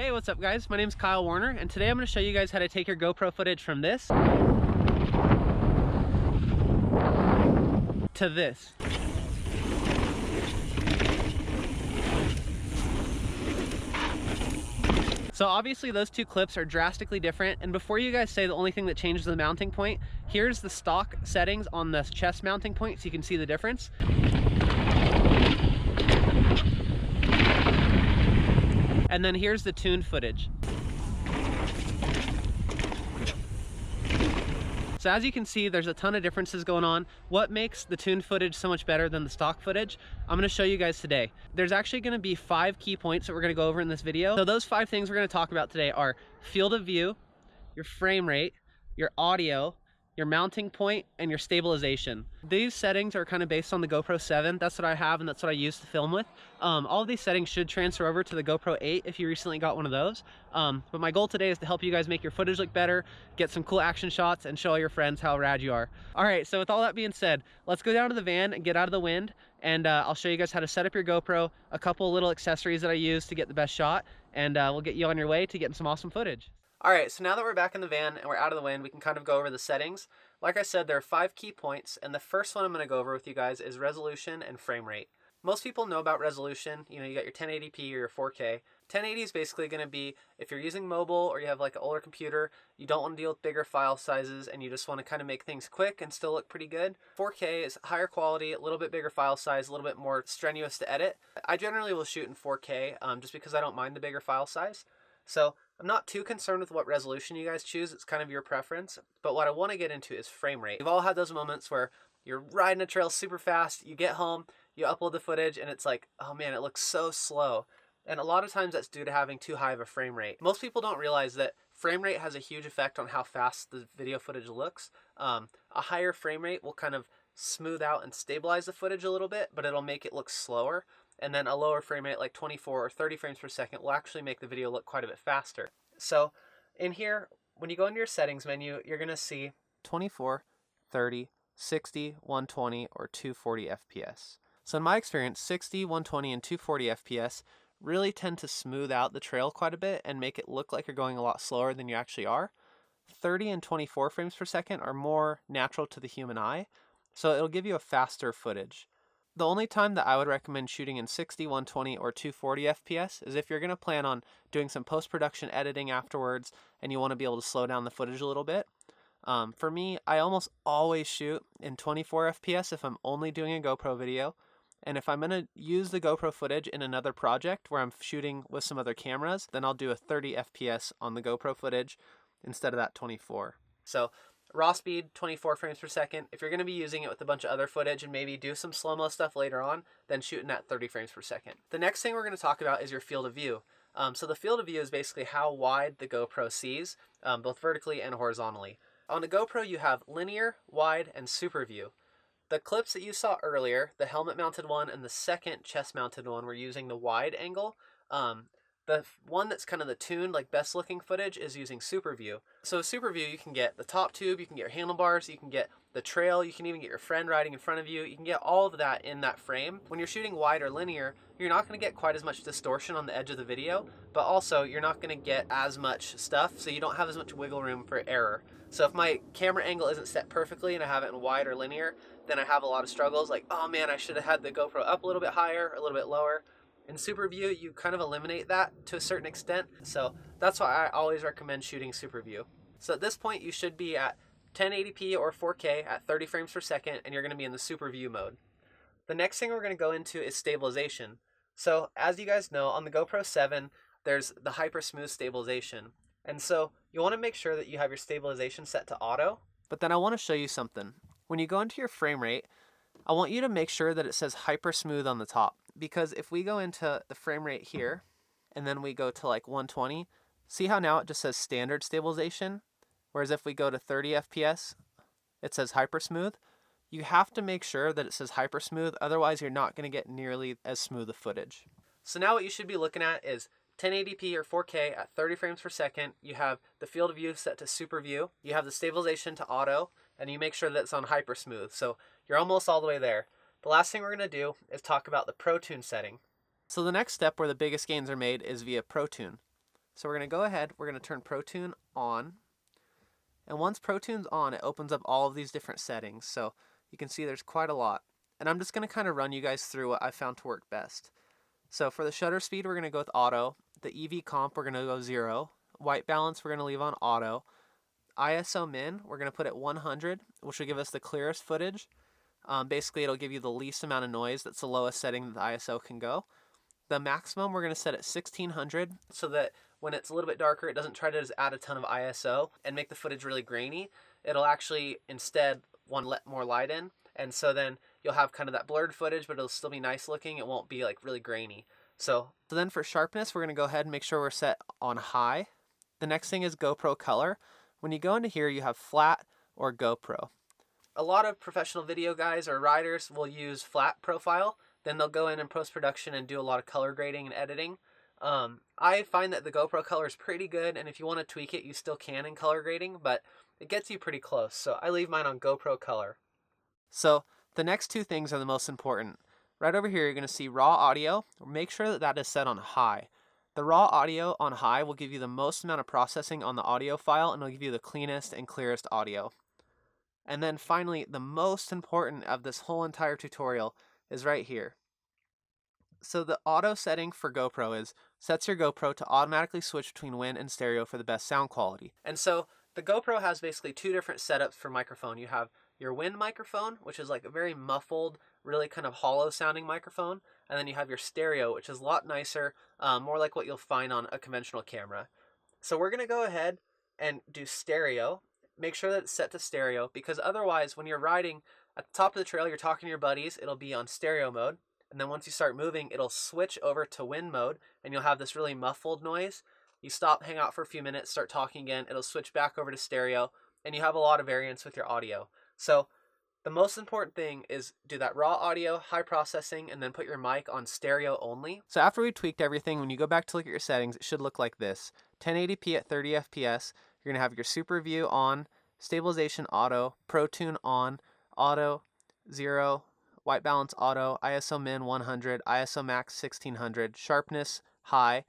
Hey, what's up guys? My name is Kyle Warner, and today I'm going to show you guys how to take your GoPro footage from this to this. So obviously those two clips are drastically different, and before you guys say the only thing that changes the mounting point, here's the stock settings on the chest mounting point so you can see the difference. And then here's the tuned footage. So as you can see, there's a ton of differences going on. What makes the tuned footage so much better than the stock footage? I'm gonna show you guys today. There's actually gonna be 5 key points that we're gonna go over in this video. So those 5 things we're gonna talk about today are field of view, your frame rate, your audio, your mounting point, and your stabilization. These settings are kind of based on the GoPro 7. That's what I have and that's what I use to film with. All of these settings should transfer over to the GoPro 8 if you recently got one of those. But my goal today is to help you guys make your footage look better, get some cool action shots, and show all your friends how rad you are. All right, so with all that being said, let's go down to the van and get out of the wind, and I'll show you guys how to set up your GoPro, a couple little accessories that I use to get the best shot, and we'll get you on your way to getting some awesome footage. All right, so now that we're back in the van and we're out of the wind, we can kind of go over the settings. Like I said, there are 5 key points, and the first one I'm going to go over with you guys is resolution and frame rate. Most people know about resolution. You know, you got your 1080p or your 4K. 1080 is basically going to be if you're using mobile or you have like an older computer, you don't want to deal with bigger file sizes and you just want to kind of make things quick and still look pretty good. 4K is higher quality, a little bit bigger file size, a little bit more strenuous to edit. I generally will shoot in 4K just because I don't mind the bigger file size. So I'm not too concerned with what resolution you guys choose. It's kind of your preference. But what I want to get into is frame rate. We've all had those moments where you're riding a trail super fast, you get home, you upload the footage, and it's like, oh man, it looks so slow. And a lot of times that's due to having too high of a frame rate. Most people don't realize that frame rate has a huge effect on how fast the video footage looks. A higher frame rate will kind of smooth out and stabilize the footage a little bit, but it'll make it look slower. And then a lower frame rate like 24 or 30 frames per second will actually make the video look quite a bit faster. So in here, when you go into your settings menu, you're going to see 24, 30, 60, 120, or 240 FPS. So in my experience, 60, 120, and 240 FPS really tend to smooth out the trail quite a bit and make it look like you're going a lot slower than you actually are. 30 and 24 frames per second are more natural to the human eye, so it'll give you a faster footage. The only time that I would recommend shooting in 60, 120, or 240 FPS is if you're going to plan on doing some post-production editing afterwards and you want to be able to slow down the footage a little bit. For me, I almost always shoot in 24 FPS if I'm only doing a GoPro video. And if I'm going to use the GoPro footage in another project where I'm shooting with some other cameras, then I'll do a 30 FPS on the GoPro footage instead of that 24. So raw speed, 24 frames per second. If you're going to be using it with a bunch of other footage and maybe do some slow-mo stuff later on, then shooting at 30 frames per second. The next thing we're going to talk about is your field of view. So the field of view is basically how wide the GoPro sees, both vertically and horizontally. On the GoPro, you have linear, wide, and super view. The clips that you saw earlier, the helmet-mounted one and the second chest-mounted one, were using the wide angle. The one that's kind of the tuned, like best looking footage is using super view. So super view, you can get the top tube, you can get your handlebars, you can get the trail, you can even get your friend riding in front of you. You can get all of that in that frame. When you're shooting wide or linear, you're not going to get quite as much distortion on the edge of the video, but also you're not going to get as much stuff, so you don't have as much wiggle room for error. So if my camera angle isn't set perfectly and I have it in wide or linear, then I have a lot of struggles like, oh man, I should have had the GoPro up a little bit higher, or a little bit lower. In super view, you kind of eliminate that to a certain extent, so that's why I always recommend shooting super view. So at this point, you should be at 1080p or 4K at 30 frames per second, and you're going to be in the super view mode. The next thing we're going to go into is stabilization. So as you guys know, on the GoPro 7, there's the hyper smooth stabilization, and so you want to make sure that you have your stabilization set to auto. But then I want to show you something. When you go into your frame rate, I want you to make sure that it says hyper smooth on the top, because if we go into the frame rate here and then we go to like 120, see how now it just says standard stabilization, whereas if we go to 30 FPS it says hyper smooth. You have to make sure that it says hyper smooth, otherwise you're not going to get nearly as smooth a footage. So now what you should be looking at is 1080p or 4K at 30 frames per second. You have the field of view set to super view, you have the stabilization to auto, and you make sure that it's on hyper smooth. So you're almost all the way there. The last thing we're going to do is talk about the Protune setting. So the next step where the biggest gains are made is via Protune. So we're going to go ahead, we're going to turn Protune on. And once Protune's on, it opens up all of these different settings. So you can see there's quite a lot. And I'm just going to kind of run you guys through what I found to work best. So for the shutter speed, we're going to go with auto. The EV comp, we're going to go 0. White balance, we're going to leave on auto. ISO min, we're going to put at 100, which will give us the clearest footage. Basically, it'll give you the least amount of noise. That's the lowest setting that the ISO can go. The maximum, we're going to set at 1600 so that when it's a little bit darker, it doesn't try to just add a ton of ISO and make the footage really grainy. It'll actually instead want to let more light in. And so then you'll have kind of that blurred footage, but it'll still be nice looking. It won't be like really grainy. So then for sharpness, we're going to go ahead and make sure we're set on high. The next thing is Gopro Color. When you go into here, you have flat or GoPro. A lot of professional video guys or riders will use flat profile. Then they'll go in post-production and do a lot of color grading and editing. I find that the GoPro Color is pretty good, and if you want to tweak it, you still can in color grading, but it gets you pretty close. So I leave mine on GoPro Color. So the next two things are the most important. Right over here, you're going to see raw audio. Make sure that that is set on high. The raw audio on high will give you the most amount of processing on the audio file, and it'll give you the cleanest and clearest audio. And then finally, the most important of this whole entire tutorial is right here. So the auto setting for GoPro sets your GoPro to automatically switch between wind and stereo for the best sound quality. And so the GoPro has basically two different setups for microphone. You have your wind microphone, which is like a very muffled, really kind of hollow sounding microphone. And then you have your stereo, which is a lot nicer, more like what you'll find on a conventional camera. So we're going to go ahead and do stereo. Make sure that it's set to stereo, because otherwise when you're riding at the top of the trail, you're talking to your buddies, it'll be on stereo mode. And then once you start moving, it'll switch over to wind mode, and you'll have this really muffled noise. You stop, hang out for a few minutes, start talking again, it'll switch back over to stereo, and you have a lot of variance with your audio. So the most important thing is do that raw audio, high processing, and then put your mic on stereo only. So after we tweaked everything, when you go back to look at your settings, it should look like this. 1080p at 30 FPS, you're going to have your super view on, stabilization auto, Protune on, auto 0, white balance auto, ISO min 100, ISO max 1600, sharpness high,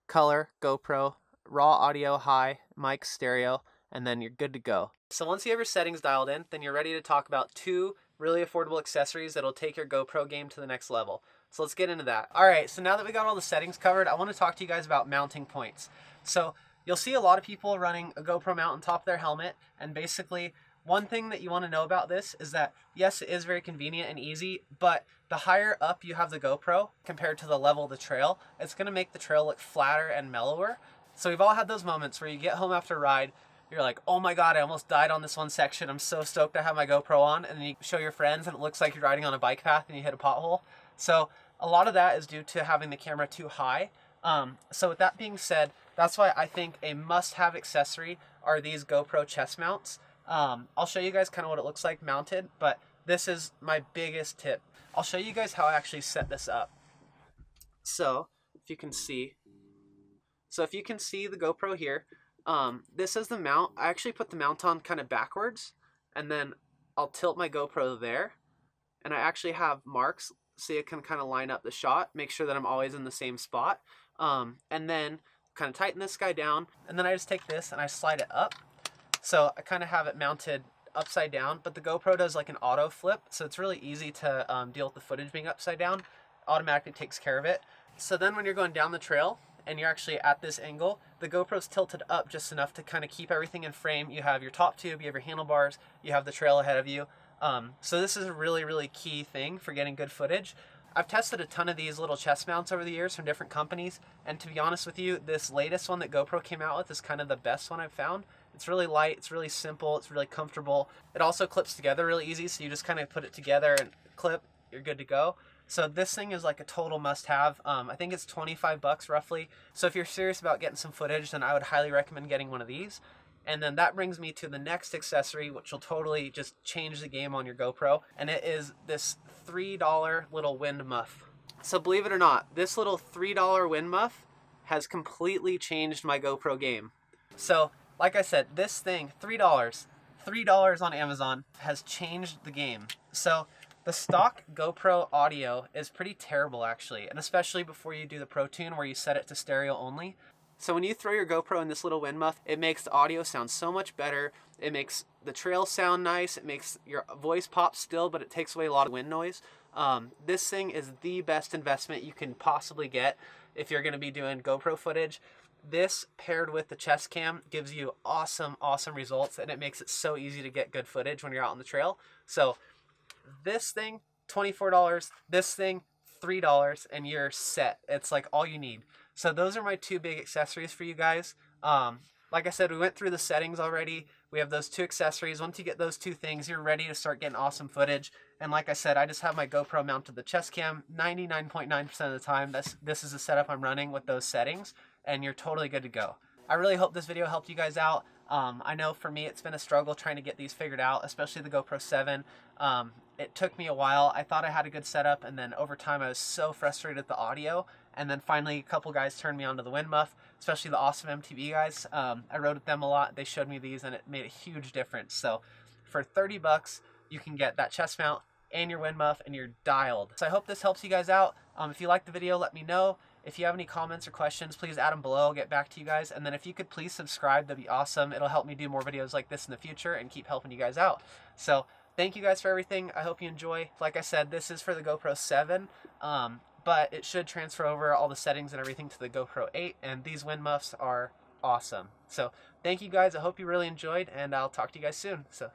color GoPro, raw audio high, mic stereo, and then you're good to go. So once you have your settings dialed in, then you're ready to talk about two really affordable accessories that'll take your GoPro game to the next level. So let's get into that. All right, so now that we got all the settings covered, I want to talk to you guys about mounting points. So you'll see a lot of people running a GoPro mount on top of their helmet, and basically one thing that you want to know about this is that, yes, it is very convenient and easy, but the higher up you have the GoPro compared to the level of the trail, it's going to make the trail look flatter and mellower. So we've all had those moments where you get home after a ride, you're like, oh my God, I almost died on this one section. I'm so stoked to have my GoPro on. And then you show your friends and it looks like you're riding on a bike path and you hit a pothole. So a lot of that is due to having the camera too high. So with that being said, that's why I think a must-have accessory are these GoPro chest mounts. I'll show you guys kind of what it looks like mounted, but this is my biggest tip. I'll show you guys how I actually set this up. So if you can see the GoPro here, this is the mount. I actually put the mount on kind of backwards, and then I'll tilt my GoPro there, and I actually have marks so you can kind of line up the shot, make sure that I'm always in the same spot, and then kind of tighten this guy down, and then I just take this and I slide it up. So I kind of have it mounted upside down, but the GoPro does like an auto flip, so it's really easy to deal with the footage being upside down. Automatically takes care of it. So then when you're going down the trail and you're actually at this angle, the GoPro's tilted up just enough to kind of keep everything in frame. You have your top tube, you have your handlebars, you have the trail ahead of you. So this is a really, really key thing for getting good footage. I've tested a ton of these little chest mounts over the years from different companies, and to be honest with you, this latest one that GoPro came out with is kind of the best one I've found. It's really light, it's really simple, it's really comfortable. It also clips together really easy, so you just kind of put it together and clip, you're good to go. So this thing is like a total must-have. I think it's 25 bucks roughly. So if you're serious about getting some footage, then I would highly recommend getting one of these. And then that brings me to the next accessory, which will totally just change the game on your GoPro, and it is this $3 little wind muff. So believe it or not, this little $3 wind muff has completely changed my GoPro game. So like I said, this thing, $3 on Amazon, has changed the game. So the stock GoPro audio is pretty terrible actually, and especially before you do the Protune where you set it to stereo only. So when you throw your GoPro in this little wind muff, it makes the audio sound so much better. It makes the trail sound nice. It makes your voice pop still, but it takes away a lot of wind noise. This thing is the best investment you can possibly get if you're going to be doing GoPro footage. This paired with the chest cam gives you awesome results, and it makes it so easy to get good footage when you're out on the trail. So this thing, $24, this thing, $3, and you're set. It's like all you need. So those are my two big accessories for you guys. Like I said, we went through the settings already. We have those two accessories. Once you get those two things, you're ready to start getting awesome footage. And like I said, I just have my GoPro mounted to the chest cam 99.9% of the time. This is the setup I'm running with those settings, and you're totally good to go. I really hope this video helped you guys out. I know for me it's been a struggle trying to get these figured out, especially the GoPro 7. It took me a while. I thought I had a good setup, and then over time I was so frustrated with the audio. And then finally a couple guys turned me onto the wind muff, especially the awesome MTV guys. I rode with them a lot. They showed me these, and it made a huge difference. So for 30 bucks, you can get that chest mount and your wind muff, and you're dialed. So I hope this helps you guys out. If you liked the video, let me know. If you have any comments or questions, please add them below. I'll get back to you guys. And then if you could please subscribe, that'd be awesome. It'll help me do more videos like this in the future and keep helping you guys out. So thank you guys for everything. I hope you enjoy. Like I said, this is for the GoPro 7, but it should transfer over all the settings and everything to the GoPro 8, and these wind muffs are awesome. So thank you guys. I hope you really enjoyed, and I'll talk to you guys soon. So